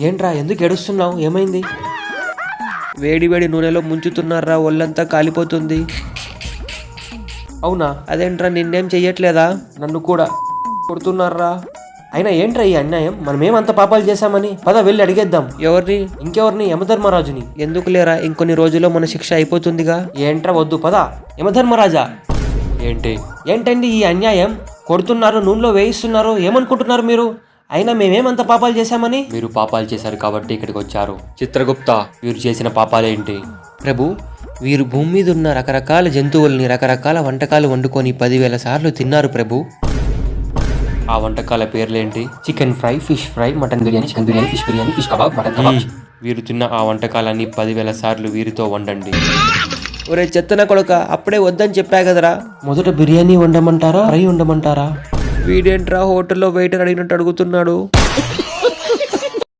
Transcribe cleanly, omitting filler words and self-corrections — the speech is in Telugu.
ఏంట్రా ఎందుకు ఏడుస్తున్నావు? ఏమైంది? వేడి వేడి నూనెలో ముంచుతున్నారా, ఒళ్ళంతా కాలిపోతుంది. అవునా? అదేంట్రా నిన్నేం చెయ్యట్లేదా? నన్ను కూడా కొడుతున్నారా. అయినా ఏంట్రా ఈ అన్యాయం? మనమేమంత పాపాలు చేశామని? పద వెళ్ళి అడిగేద్దాం. ఎవరిని? ఇంకెవరిని? యమధర్మరాజుని. ఎందుకు లేరా, ఇంకొన్ని రోజుల్లో మన శిక్ష అయిపోతుందిగా. ఏంట్రా వద్దు, పద. యమధర్మరాజా ఏంటండి ఈ అన్యాయం? కొడుతున్నారు, నూనెలో వేయిస్తున్నారు. ఏమనుకుంటున్నారు మీరు? అయినా మేమేమంత పాపాలు చేశామని? మీరు పాపాలు చేశారు కాబట్టి ఇక్కడికి వచ్చారు. చిత్రగుప్త, వీరు చేసిన పాపాలేంటి? ప్రభు, వీరు భూమి మీద ఉన్న రకరకాల జంతువుల్ని రకరకాల వంటకాలు వండుకొని 10,000 సార్లు తిన్నారు ప్రభు. ఆ వంటకాల పేర్లేంటి? Chicken fry, fish fry, mutton biryani, chicken biryani, fish biryani, fish kebab, mutton kebab. వీరు తిన్న ఆ వంటకాలన్నీ 10,000 సార్లు వీరితో వండండి. ఒరే చెత్తన కొడుక, అప్పుడే వద్దని చెప్పా కదరా. మొదట బిర్యానీ వండమంటారా, ఫ్రై వండమంటారా? వీడేంట్రా హోటల్లో వెయిటర్ అడిగినట్టు అడుగుతున్నాడు.